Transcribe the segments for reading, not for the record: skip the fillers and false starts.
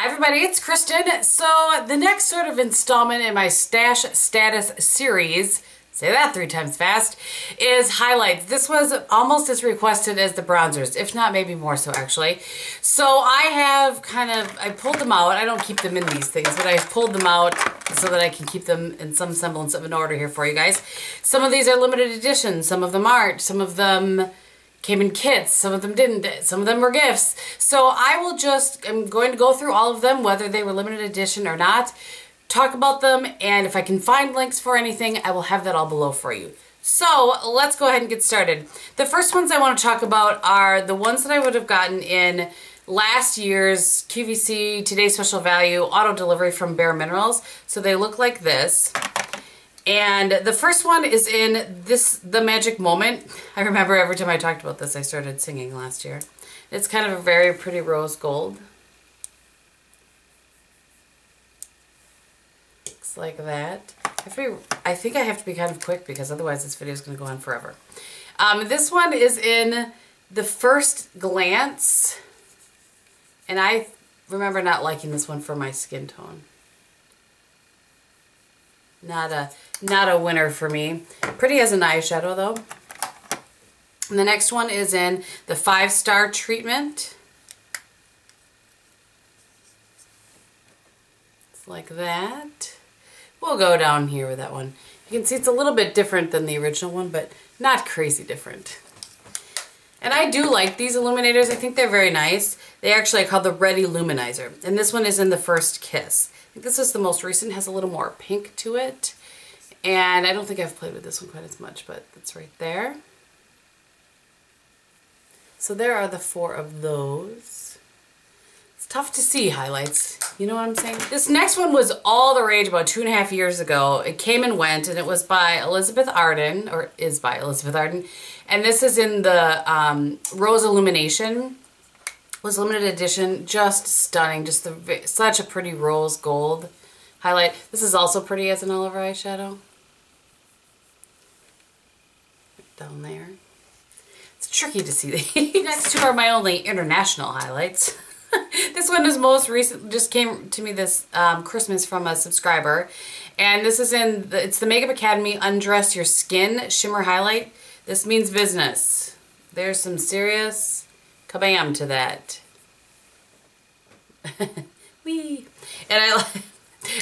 Hi everybody, it's Kristin. So the next sort of installment in my Stash Status series, say that 3 times fast, is highlights. This was almost as requested as the bronzers, if not maybe more so actually. So I pulled them out. I don't keep them in these things, but I pulled them out so that I can keep them in some semblance of an order here for you guys. Some of these are limited edition, some of them aren't, some of them came in kits, some of them didn't, some of them were gifts. So I'm going to go through all of them, whether they were limited edition or not, talk about them, and if I can find links for anything, I will have that all below for you. So let's go ahead and get started. The first ones I want to talk about are the ones that I would have gotten in last year's QVC Today's Special Value auto delivery from BareMinerals. So they look like this. And the first one is in The Magic Moment. I remember every time I talked about this, I started singing last year. It's kind of a very pretty rose gold. Looks like that. I think I have to be kind of quick because otherwise this video is going to go on forever. This one is in The First Glance. And I remember not liking this one for my skin tone. Not a winner for me. Pretty as an eyeshadow though. And the next one is in the 5-Star Treatment. It's like that. We'll go down here with that one. You can see it's a little bit different than the original one, but not crazy different. And I do like these illuminators. I think they're very nice. They actually are called the Ready Luminizer. And this one is in the First Kiss. I think this is the most recent, has a little more pink to it. And I don't think I've played with this one quite as much, but it's right there. So there are the 4 of those. It's tough to see highlights, you know what I'm saying? This next one was all the rage about 2.5 years ago. It came and went, and it was by Arden, or is by Elizabeth Arden. And this is in the Rose Illumination. Was limited edition, just stunning, just such a pretty rose gold highlight. This is also pretty as an olive eyeshadow. Down there. It's tricky to see these. Next 2 are my only international highlights. This one is most recent, just came to me this Christmas from a subscriber. And this is it's the Makeup Academy Undress You Skin Shimmer Highlight. This means business. There's some serious kabam to that. Whee! And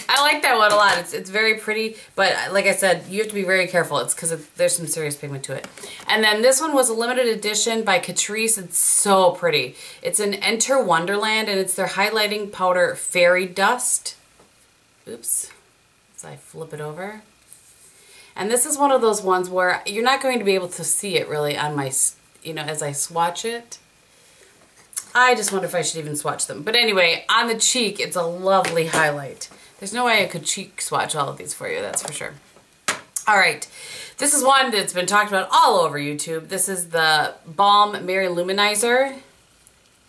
I like that one a lot. It's very pretty, but like I said, you have to be very careful. It's because there's some serious pigment to it. And then this one was a limited edition by Catrice. It's so pretty. It's an Enter Wonderland, and it's their highlighting powder Fairy Dust. Oops. As I flip it over. And this is one of those ones where you're not going to be able to see it really on my, as I swatch it. I just wonder if I should even swatch them. But anyway, on the cheek, it's a lovely highlight. There's no way I could cheek swatch all of these for you, that's for sure. All right, this is one that's been talked about all over YouTube. This is the Balm Mary Luminizer.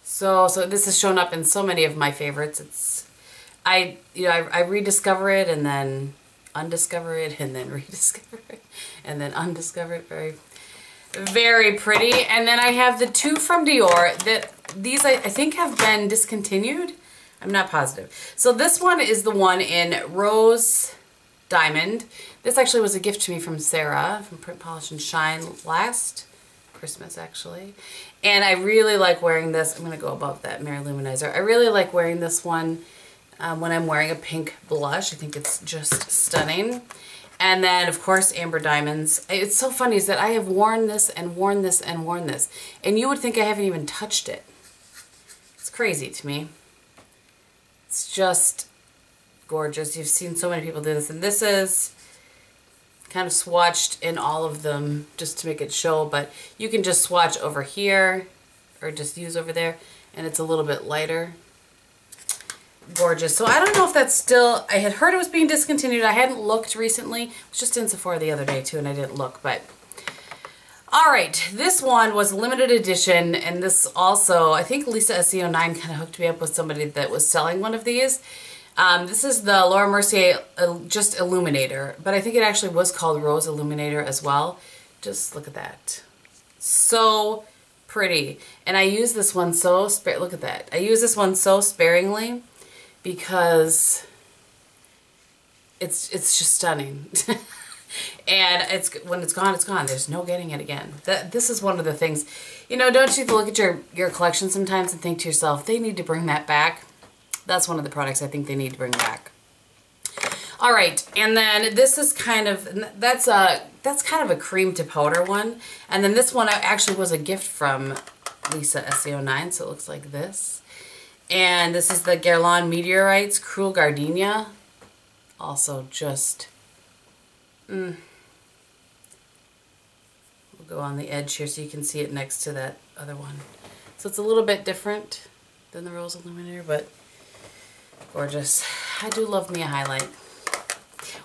So this has shown up in so many of my favorites. I rediscover it and then undiscover it and then rediscover it and then undiscover it. Very, very pretty. And then I have the 2 from Dior that these I think have been discontinued. I'm not positive. So this one is the one in Rose Diamond. This actually was a gift to me from Sarah from Print Polish and Shine last Christmas actually. And I really like wearing this. I'm going to go above that Mary Luminizer. I really like wearing this one when I'm wearing a pink blush. I think it's just stunning. And then, of course, Amber Diamonds. It's so funny is that I have worn this and worn this and worn this. And you would think I haven't even touched it. It's crazy to me. It's just gorgeous. You've seen so many people do this. And this is kind of swatched in all of them just to make it show. But you can just swatch over here or just use over there. And it's a little bit lighter. Gorgeous. So I don't know if that's still, I had heard it was being discontinued. I hadn't looked recently. I was just in Sephora the other day too and I didn't look, but all right, this one was limited edition, and this also, I think Lisa SEO9 kind of hooked me up with somebody that was selling one of these. This is the Laura Mercier just Illuminator, but I think it actually was called Rose Illuminator as well. Just look at that. So pretty. And I use this one so look at that. I use this one so sparingly because it's just stunning. And when it's gone, it's gone. There's no getting it again. This is one of the things, you know, don't you look at your collection sometimes and think to yourself, they need to bring that back? That's one of the products I think they need to bring back. All right, and then this is kind of, that's kind of a cream to powder one. And then this one actually was a gift from Lisa SEO9, so it looks like this. And this is the Guerlain Meteorites Cruel Gardenia. Also just, we'll go on the edge here so you can see it next to that other one. So it's a little bit different than the Rose Illuminator, but gorgeous. I do love me a highlight.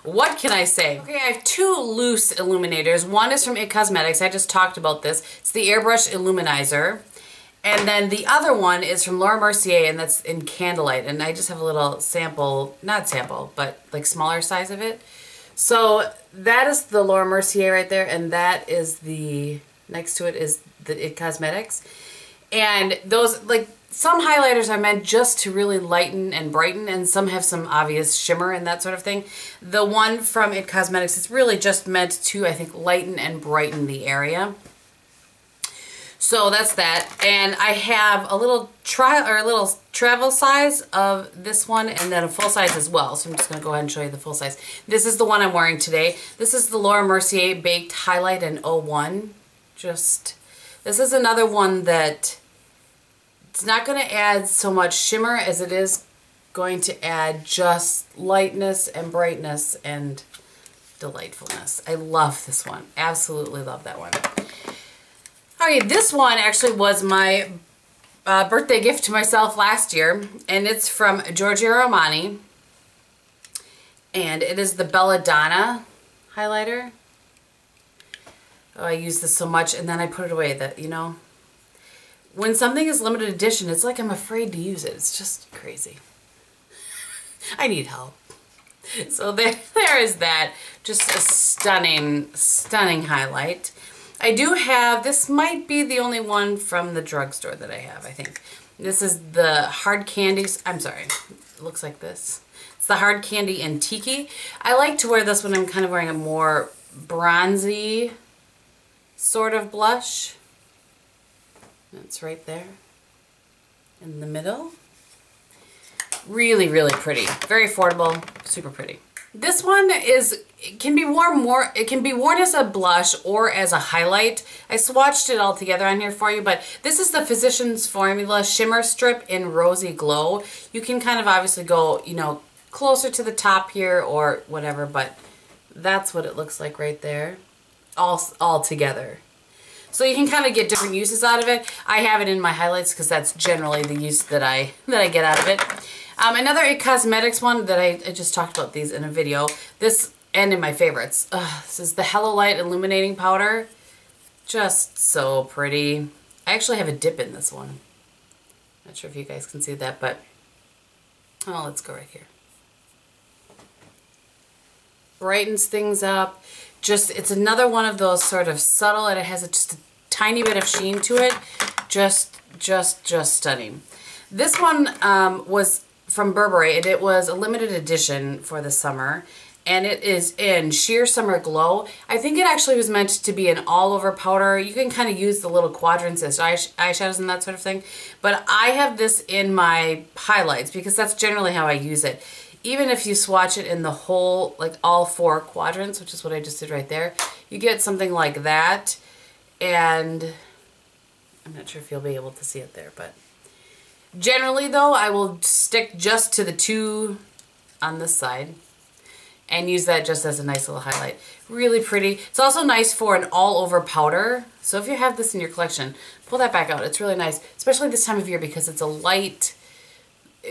What can I say? Okay, I have two loose illuminators. One is from IT Cosmetics. I just talked about this. It's the Airbrush Illuminizer. And then the other one is from Laura Mercier, and that's in Candlelight. And I just have a little sample, not sample, but like smaller size of it. So that is the Laura Mercier right there, and that is the, next to it is the IT Cosmetics. And those, like, some highlighters are meant just to really lighten and brighten, and some have some obvious shimmer and that sort of thing. The one from IT Cosmetics is really just meant to, I think, lighten and brighten the area. So that's that. And I have a little travel size of this one, and then a full size as well. So I'm just going to go ahead and show you the full size. This is the one I'm wearing today. This is the Laura Mercier Baked Highlight in 01. This is another one that it's not going to add so much shimmer as it is going to add just lightness and brightness and delightfulness. I love this one. Absolutely love that one. Okay, this one actually was my birthday gift to myself last year, and it's from Giorgio Armani, and it is the Belladonna highlighter. Oh, I use this so much, and then I put it away. That, you know, when something is limited edition, it's like I'm afraid to use it. It's just crazy. I need help. So there is that. Just a stunning, stunning highlight. I do have, this might be the only one from the drugstore that I have, I think. This is the Hard Candies. I'm sorry, it looks like this. It's the Hard Candy and Tiki. I like to wear this when I'm kind of wearing a more bronzy sort of blush. It's right there in the middle. Really, really pretty. Very affordable, super pretty. This one it can be worn as a blush or as a highlight. I swatched it all together on here for you, but this is the Physicians Formula Shimmer Strip in Rosy Glow. You can kind of obviously go, you know, closer to the top here or whatever, but that's what it looks like right there, all together. So you can kind of get different uses out of it. I have it in my highlights because that's generally the use that I get out of it. Another IT Cosmetics one that I just talked about these in a video. This, and in my favorites. This is the Hello Light Illuminating Powder. Just so pretty. I actually have a dip in this one. Not sure if you guys can see that, but oh, let's go right here. Brightens things up. Just, it's another one of those sort of subtle, and it has just a tiny bit of sheen to it. Just stunning. This one was from Burberry, and it was a limited edition for the summer, and it is in Sheer Summer Glow. I think it actually was meant to be an all-over powder. You can kind of use the little quadrants as eyeshadows and that sort of thing, but I have this in my highlights because that's generally how I use it. Even if you swatch it in the whole, like all 4 quadrants, which is what I just did right there, you get something like that, and I'm not sure if you'll be able to see it there, but generally though, I will stick just to the 2 on this side and use that just as a nice little highlight. Really pretty. It's also nice for an all-over powder. So if you have this in your collection, pull that back out. It's really nice, especially this time of year because it's a light,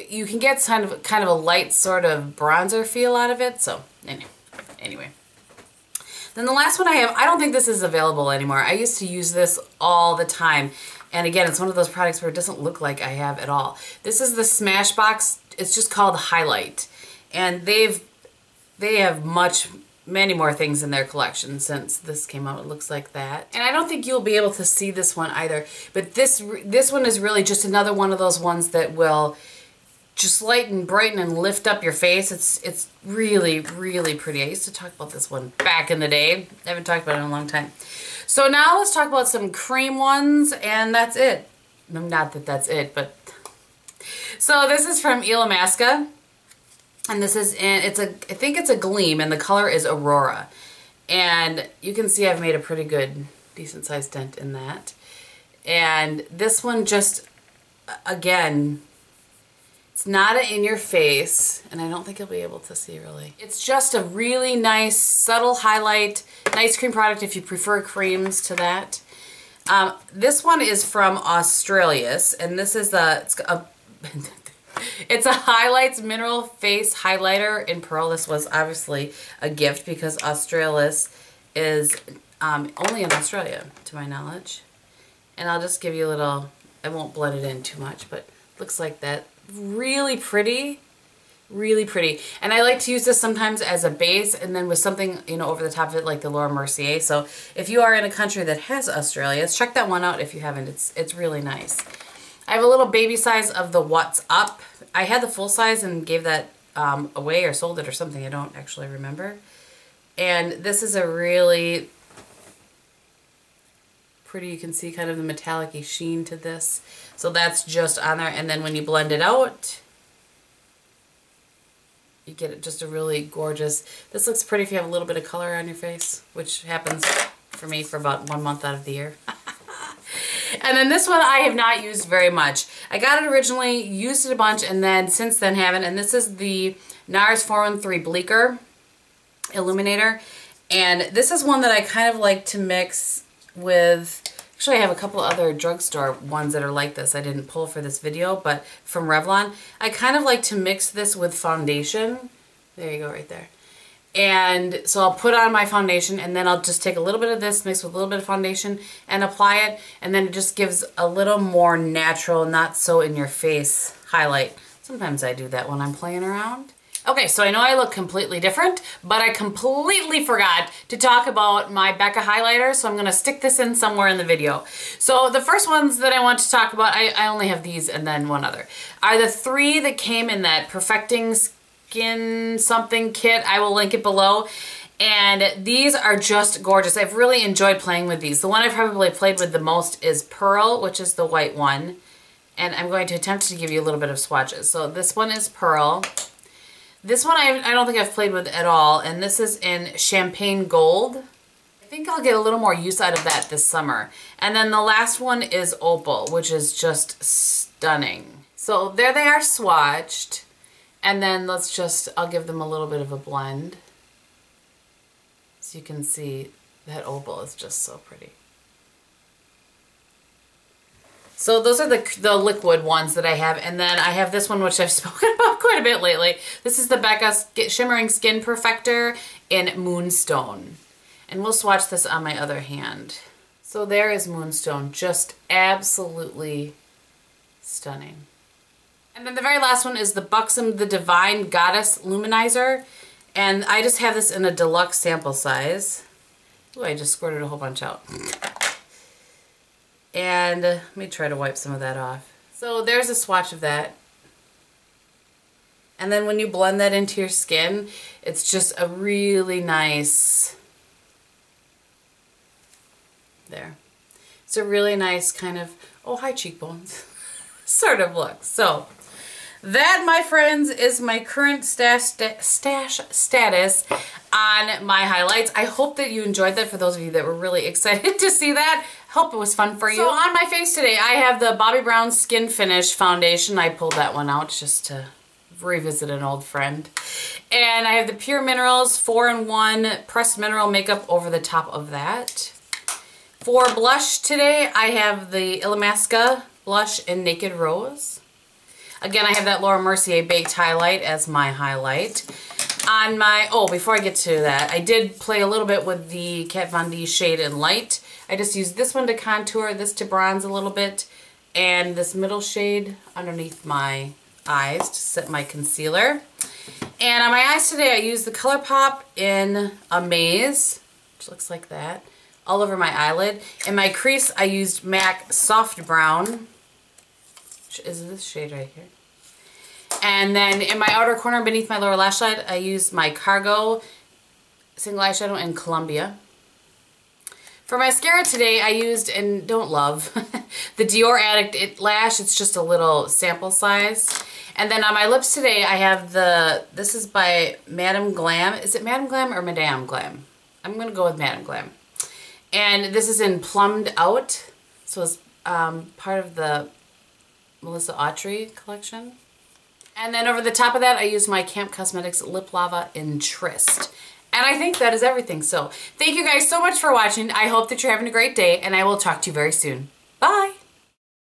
you can get kind of a light sort of bronzer feel out of it. So anyway. Then the last one I have, I don't think this is available anymore. I used to use this all the time. And again, it's one of those products where it doesn't look like I have at all. This is the Smashbox. It's just called Highlight. And they have many more things in their collection since this came out. It looks like that. And I don't think you'll be able to see this one either. But this one is really just another one of those ones that will just lighten, brighten, and lift up your face. It's really, really pretty. I used to talk about this one back in the day. I haven't talked about it in a long time. So now let's talk about some cream ones, and that's it. Not that that's it, but... So this is from Illumination, and this is in, I think it's a Gleam, and the color is Aurora. And you can see I've made a pretty good, decent sized dent in that. And this one just, again, it's not in your face, and I don't think you'll be able to see really. It's just a really nice, subtle highlight, nice cream product if you prefer creams to that. This one is from Australis, and this is it's a Highlights Mineral Face Highlighter in Pearl. This was obviously a gift because Australis is only in Australia, to my knowledge. And I'll just give you a little, I won't blend it in too much, but looks like that. Really pretty. Really pretty. And I like to use this sometimes as a base and then with something, you know, over the top of it like the Laura Mercier. So if you are in a country that has Australis, check that one out if you haven't. It's really nice. I have a little baby size of the What's Up. I had the full size and gave that away or sold it or something. I don't actually remember. And this is a really pretty, you can see kind of the metallic-y sheen to this. So that's just on there. And then when you blend it out, you get just a really gorgeous, this looks pretty if you have a little bit of color on your face, which happens for me for about 1 month out of the year. And then this one I have not used very much. I got it originally, used it a bunch, and then since then haven't. And this is the NARS 413 Bleaker Illuminator. And this is one that I kind of like to mix with, actually I have a couple other drugstore ones that are like this. I didn't pull for this video, but from Revlon. I kind of like to mix this with foundation. There you go, right there. And so I'll put on my foundation and then I'll just take a little bit of this, mix with a little bit of foundation and apply it. And then it just gives a little more natural, not so in your face highlight. Sometimes I do that when I'm playing around. Okay, so I know I look completely different, but I completely forgot to talk about my Becca highlighter, so I'm gonna stick this in somewhere in the video. So the first ones that I want to talk about, I only have these and then one other, are the 3 that came in that Perfecting Skin something kit. I will link it below. And these are just gorgeous. I've really enjoyed playing with these. The one I've probably played with the most is Pearl, which is the white one. And I'm going to attempt to give you a little bit of swatches. So this one is Pearl. This one I don't think I've played with at all. And this is in Champagne Gold. I think I'll get a little more use out of that this summer. And then the last one is Opal, which is just stunning. So there they are swatched. And then I'll give them a little bit of a blend. So you can see that Opal is just so pretty. So those are the liquid ones that I have. And then I have this one, which I've spoken about quite a bit lately. This is the Becca Shimmering Skin Perfector in Moonstone. And we'll swatch this on my other hand. So there is Moonstone, just absolutely stunning. And then the very last one is the Buxom The Divine Goddess Luminizer. And I just have this in a deluxe sample size. Ooh, I just squirted a whole bunch out. And let me try to wipe some of that off. So there's a swatch of that. And then when you blend that into your skin, it's just a really nice, there. It's a really nice kind of, oh, hi cheekbones, sort of look. So that, my friends, is my current stash status on my highlights. I hope that you enjoyed that. For those of you that were really excited to see that, hope it was fun for you. So on my face today, I have the Bobbi Brown Skin Finish Foundation. I pulled that one out just to revisit an old friend. And I have the Pure Minerals 4-in-1 Pressed Mineral Makeup over the top of that. For blush today, I have the Illamasqua Blush in Naked Rose. Again, I have that Laura Mercier Baked Highlight as my highlight. On my, oh, before I get to that, I did play a little bit with the Kat Von D Shade in Light. I just used this one to contour, this to bronze a little bit, and this middle shade underneath my eyes to set my concealer. And on my eyes today, I used the ColourPop in Amaze, which looks like that, all over my eyelid. In my crease, I used MAC Soft Brown, which is this shade right here. And then in my outer corner beneath my lower lash line, I used my Cargo single eyeshadow in Columbia. For mascara today, I used, and don't love, the Dior Addict Lash. It's just a little sample size. And then on my lips today, I have this is by Madame Glam. Is it Madame Glam or Madame Glam? I'm going to go with Madame Glam. And this is in Plumbed Out. So it's part of the Melissa Autry collection. And then over the top of that, I used my Camp Cosmetics Lip Lava in Tryst. And I think that is everything. So thank you guys so much for watching. I hope that you're having a great day, and I will talk to you very soon. Bye!